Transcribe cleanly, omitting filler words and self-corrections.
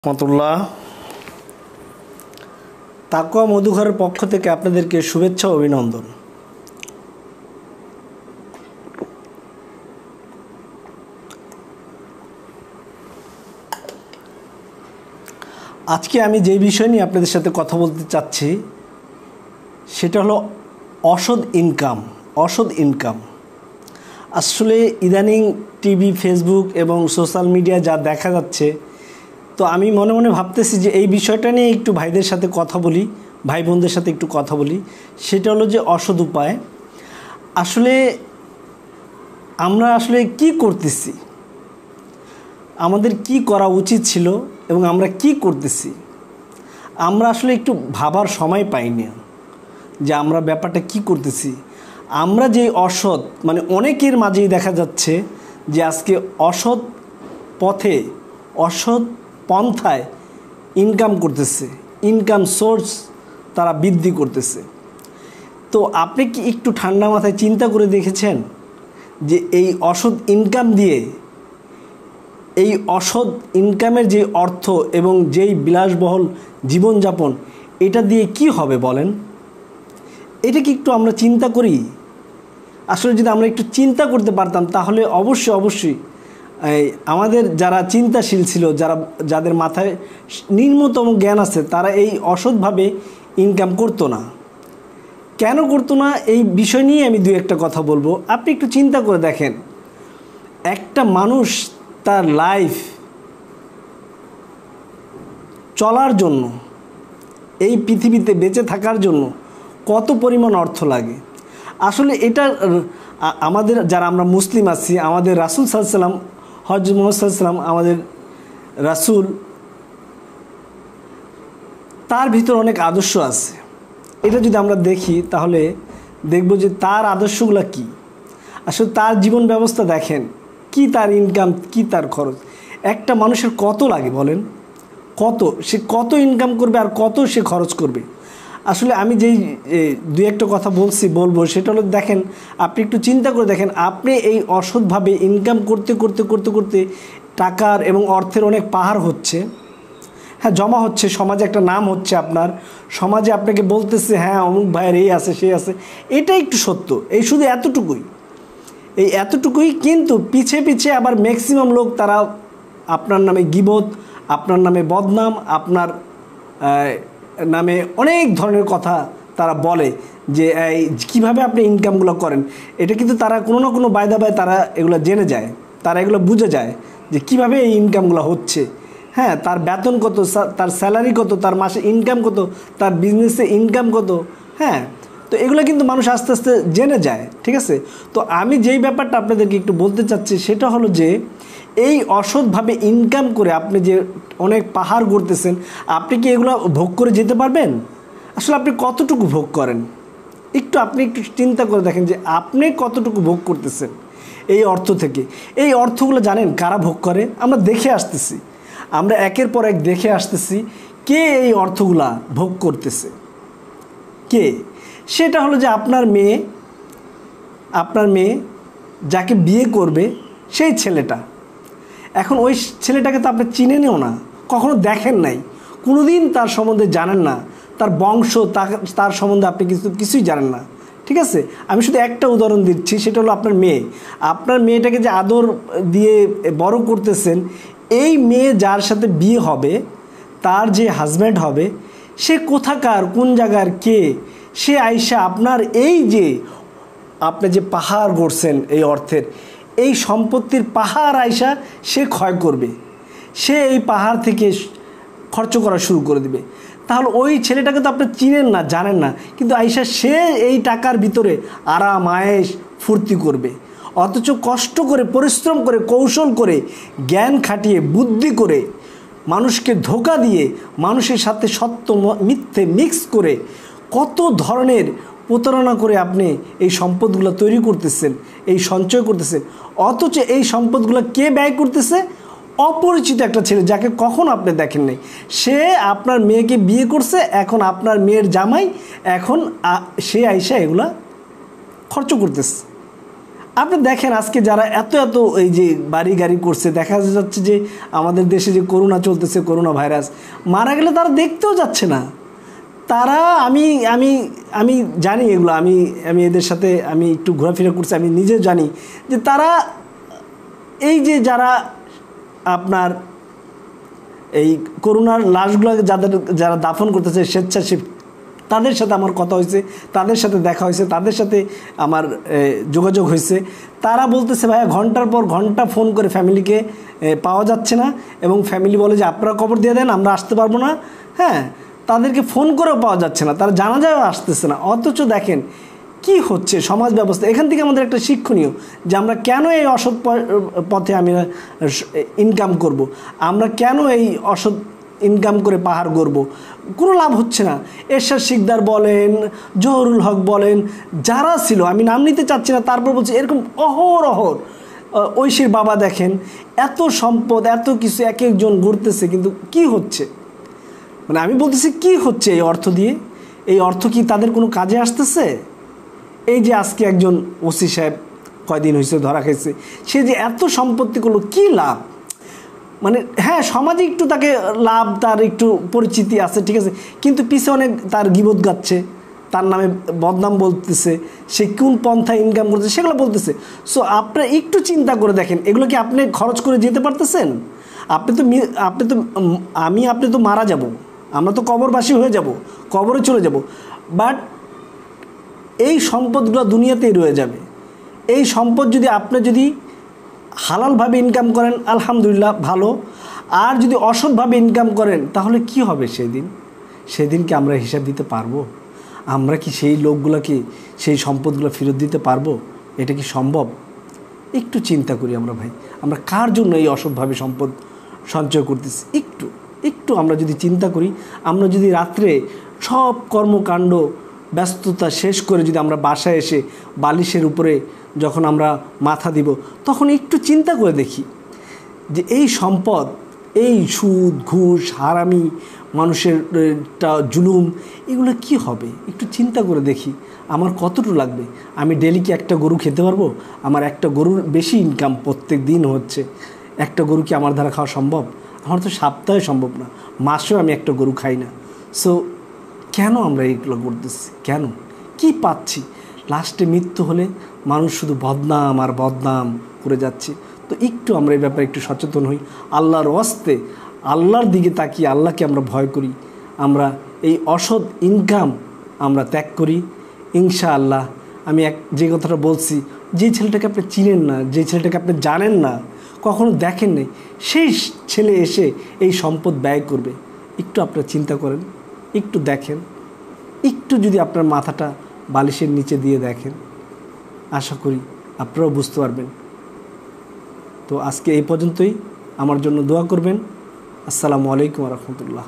রহমতুল্লাহ তাকওয়া মধুঘরের পক্ষ থেকে আপনাদেরকে শুভেচ্ছা ও অভিনন্দন। আজকে আমি যে বিষয় নিয়ে আপনাদের সাথে কথা বলতে চাচ্ছি সেটা হলো অসৎ ইনকাম। আসলে ইদানিং টিভি, ফেসবুক এবং সোশ্যাল মিডিয়ায় যা দেখা যাচ্ছে, তো আমি মনে মনে ভাবতেছি যে এই বিষয়টা নিয়ে একটু ভাইদের সাথে কথা বলি, ভাই বোনদের সাথে একটু কথা বলি। সেটা হলো যে অসৎ উপায়। আসলে আমরা কি করতেছি, আমাদের কি করা উচিত ছিল এবং আমরা কি করতেছি, আমরা আসলে একটু ভাবার সময় পাইনি যে আমরা ব্যাপারটা কি করতেছি। আমরা যে অসৎ, অনেকের মাঝেই দেখা যাচ্ছে যে আজকে অসৎ পথে, অসৎ পন্থায় ইনকাম করতেছে, ইনকাম সোর্স তারা বৃদ্ধি করতেছে। তো আপনি কি একটু ঠান্ডা মাথায় চিন্তা করে দেখেছেন যে এই অসৎ ইনকাম দিয়ে, এই অসৎ ইনকামের যে অর্থ এবং যেই বিলাসবহুল জীবনযাপন, এটা দিয়ে কি হবে বলেন? এটা কি একটু আমরা চিন্তা করি? আসলে যদি আমরা একটু চিন্তা করতে পারতাম তাহলে অবশ্যই আমাদের যারা চিন্তাশীল ছিল, যাদের মাথায় নিম্নতম জ্ঞান আছে, তারা এই অসৎভাবে ইনকাম করতো না। কেন করতো না, এই বিষয় নিয়ে আমি দুই একটা কথা বলবো। আপনি একটু চিন্তা করে দেখেন, একটা মানুষ তার লাইফ চলার জন্য, এই পৃথিবীতে বেঁচে থাকার জন্য কত পরিমাণ অর্থ লাগে। আসলে এটা আমাদের যারা আমরা মুসলিম আছি, আমাদের রাসূল সাল্লাল্লাহু আলাইহি ওয়াসাল্লাম, হযরত মুহাম্মদ সাল্লাল্লাহু আলাইহি ওয়াসাল্লাম আমাদের রাসূল, তার ভিতর অনেক আদর্শ আছে। এটা যদি আমরা দেখি তাহলে দেখব যে তার আদর্শগুলো কি। আসলে তার জীবন ব্যবস্থা দেখেন, কি তার ইনকাম, কি তার খরচ। একটা মানুষের কত লাগে বলেন? সে কত ইনকাম করবে আর কত সে খরচ করবে। আসলে আমি যেই দুই একটা কথা বলবো সেটা হলো, দেখেন, আপনি একটু চিন্তা করে দেখেন, আপনি এই অসৎভাবে ইনকাম করতে টাকার এবং অর্থের অনেক পাহাড় হচ্ছে, হ্যাঁ, জমা হচ্ছে, সমাজে একটা নাম হচ্ছে, আপনার সমাজে আপনাকে বলতেছে হ্যাঁ অমুক ভাইয়ের এই আছে সে আছে। এটা একটু সত্য, এই শুধু এতটুকুই। কিন্তু পিছে আবার ম্যাক্সিমাম লোক তারা আপনার নামে গীবত, আপনার নামে বদনাম, আপনার নামে অনেক ধরনের কথা তারা বলে যে এই কীভাবে আপনি ইনকামগুলো করেন। এটা কিন্তু তারা কোনো না কোনো বায়দা তারা এগুলো জেনে যায়, তারা এগুলো বুঝে যায় যে কিভাবে এই ইনকামগুলো হচ্ছে। হ্যাঁ, তার বেতন কত, তার স্যালারি কত, তার মাসে ইনকাম কত, তার বিজনেসে ইনকাম কত। হ্যাঁ, তো এগুলো কিন্তু মানুষ আস্তে আস্তে জেনে যায়, ঠিক আছে। তো আমি যেই ব্যাপারটা আপনাদেরকে একটু বলতে চাচ্ছি সেটা হলো যে এই অসৎভাবে ইনকাম করে আপনি যে অনেক পাহাড় গড়তেছেন, আপনি কি এগুলো ভোগ করে যেতে পারবেন? আসলে আপনি কতটুকু ভোগ করেন আপনি একটু চিন্তা করে দেখেন যে আপনি কতটুকু ভোগ করতেছেন এই অর্থ থেকে। এই অর্থগুলো জানেন কারা ভোগ করে? আমরা একের পর এক দেখে আসতেছি কে এই অর্থগুলা ভোগ করতেছে। কে? সেটা হলো যে আপনার মেয়ে যাকে বিয়ে করবে সেই ছেলেটা। এখন ওই ছেলেটাকে তো আপনি চিনেনও না, কখনো দেখেন নাই, কোনোদিন তার সম্বন্ধে জানেন না, তার বংশ, তার সম্বন্ধে আপনি কিছুই জানেন না, ঠিক আছে। আমি শুধু একটা উদাহরণ দিচ্ছি, সেটা হলো আপনার মেয়েটাকে যে আদর দিয়ে বড় করতেছেন, এই মেয়ে যার সাথে বিয়ে হবে, তার যে হাজব্যান্ড হবে, সে কোথাকার, কোন জায়গার কে, সে আইসা আপনার এই যে আপনি যে পাহাড় গড়ছেন এই অর্থের, এই সম্পত্তির পাহাড় আইসা সে ক্ষয় করবে, সে এই পাহাড় থেকে খরচ করা শুরু করে দিবে। তাহলে ওই ছেলেটাকে তো আপনি চিনেন না, জানেন না, কিন্তু আইসা সে এই টাকার ভিতরে আরাম আয়েশ ফুর্তি করবে। অথচ কষ্ট করে, পরিশ্রম করে, কৌশল করে, জ্ঞান খাটিয়ে, বুদ্ধি করে, মানুষকে ধোঁকা দিয়ে, মানুষের সাথে সত্য মিথ্যে মিক্স করে, কত ধরনের প্রতারণা করে আপনি এই সম্পদগুলো তৈরি করতেছেন, এই সঞ্চয় করতেছেন। অথচ এই সম্পদগুলো কে ব্যয় করতেছে? অপরিচিত একটা ছেলে, যাকে কখনো আপনি দেখেন নাই। সে আপনার মেয়েকে বিয়ে করছে, এখন আপনার মেয়ের জামাই, এখন সে আইসা এগুলা খরচ করতেছে। আপনি দেখেন আজকে যারা এত এত এই যে বাড়ি গাড়ি করছে, দেখা যাচ্ছে যে আমাদের দেশে যে করোনা চলতেছে, করোনা ভাইরাস, মারা গেলে তারা দেখতেও যাচ্ছে না। তারা আমি আমি আমি জানি এগুলো, আমি আমি এদের সাথে আমি একটু ঘোরাফেরা করছি, আমি নিজেও জানি যে তারা এই যে যারা আপনার এই করোনার লাশগুলো যারা দাফন করতেছে স্বেচ্ছাসেবী, তাদের সাথে আমার কথা হয়েছে, তাদের সাথে দেখা হয়েছে, তাদের সাথে আমার যোগাযোগ হয়েছে। তারা বলতেছে ভাইয়া ঘন্টার পর ঘন্টা ফোন করে ফ্যামিলিকে পাওয়া যাচ্ছে না, এবং ফ্যামিলি বলে যে আপনারা খবর দিয়ে দেন, আমরা আসতে পারবো না। হ্যাঁ, তাদেরকে ফোন করেও পাওয়া যাচ্ছে না, তারা জানাজাও আসতেছে না। অথচ দেখেন কি হচ্ছে সমাজ ব্যবস্থা। এখান থেকে আমাদের একটা শিক্ষণীয় যে আমরা কেন এই অসৎ পথে আমি ইনকাম করব, আমরা কেন এই অসৎ ইনকাম করে পাহাড় গড়ব, কোনো লাভ হচ্ছে না। এরশাদ শিকদার বলেন, জহুরুল হক বলেন, যারা ছিল, আমি নাম নিতে চাচ্ছি না, তারপর বলছি এরকম অহরহর। ঐশীর বাবা দেখেন এত সম্পদ এত কিছু এক একজন ঘুরতেছে, কিন্তু কি হচ্ছে, মানে আমি বলতেছি কি হচ্ছে এই অর্থ দিয়ে? এই অর্থ কি তাদের কোনো কাজে আসতেছে? এই যে আজকে একজন ওসি সাহেব কয়দিন হয়েছে ধরা খাইছে, সে যে এত সম্পত্তি করলো, কী লাভ? মানে হ্যাঁ, সমাজে একটু তাকে লাভ, তার একটু পরিচিতি আছে, ঠিক আছে, কিন্তু পিছনে অনেক তার গীবত গাচ্ছে, তার নামে বদনাম বলতেছে, সে কোন পন্থায় ইনকাম করতেছে সেগুলো বলতেছে। সো আপনারা একটু চিন্তা করে দেখেন, এগুলো কি আপনি খরচ করে যেতে পারতেছেন? আপনি তো আপনি তো মারা যাব, আমরা তো কবরবাসী হয়ে যাব, কবরে চলে যাব, বাট এই সম্পদগুলো দুনিয়াতেই রয়ে যাবে। এই সম্পদ যদি আপনি যদি হালালভাবে ইনকাম করেন আলহামদুলিল্লাহ ভালো, আর যদি অসৎভাবে ইনকাম করেন তাহলে কি হবে সেদিনকে আমরা হিসাব দিতে পারবো? আমরা কি সেই লোকগুলোকে সেই সম্পদগুলো ফেরত দিতে পারবো? এটা কি সম্ভব? একটু চিন্তা করি আমরা ভাই, আমরা কার জন্য এই অসৎভাবে সম্পদ সঞ্চয় করতেছি? একটু আমরা যদি চিন্তা করি, আমরা যদি রাত্রে সব কর্মকাণ্ড ব্যস্ততা শেষ করে যদি আমরা বাসায় এসে বালিশের উপরে যখন আমরা মাথা দিব, তখন একটু চিন্তা করে দেখি যে এই সম্পদ, এই সুদ ঘুষ হারামি মানুষের জুলুম, এগুলো কি হবে? একটু চিন্তা করে দেখি আমার কতটুকু লাগবে। আমি ডেলি কি একটা গরু খেতে পারবো? আমার একটা গরুর বেশি ইনকাম প্রত্যেক দিন হচ্ছে, একটা গরু কি আমার দ্বারা খাওয়া সম্ভব? আমার তো সপ্তাহে সম্ভব না, মাসেও আমি একটা গরু খাই না। সো কেন আমরা এইগুলো করতেছি? কেন? কি পাচ্ছি? লাস্টে মৃত্যু হলে মানুষ শুধু বদনাম আর বদনাম করে যাচ্ছে। তো একটু আমরা এই ব্যাপারে একটু সচেতন হই, আল্লাহর ওয়াস্তে আল্লাহর দিকে তাকিয়ে আল্লাহকে আমরা ভয় করি, আমরা এই অসৎ ইনকাম আমরা ত্যাগ করি। ইনশাআল্লাহ আমি যে কথাটা বলছি, যে ছেলেটাকে আপনি চিনেন না, যে ছেলেটাকে আপনি জানেন না, কখনো দেখেন নাই, সেই ছেলে এসে এই সম্পদ ব্যয় করবে। একটু আপনারা চিন্তা করেন, একটু দেখেন, একটু যদি আপনার মাথাটা বালিশের নিচে দিয়ে দেখেন, আশা করি আপনারাও বুঝতে পারবেন। তো আজকে এই পর্যন্তই, আমার জন্য দোয়া করবেন। আসসালামু আলাইকুম ওয়া রাহমাতুল্লাহ।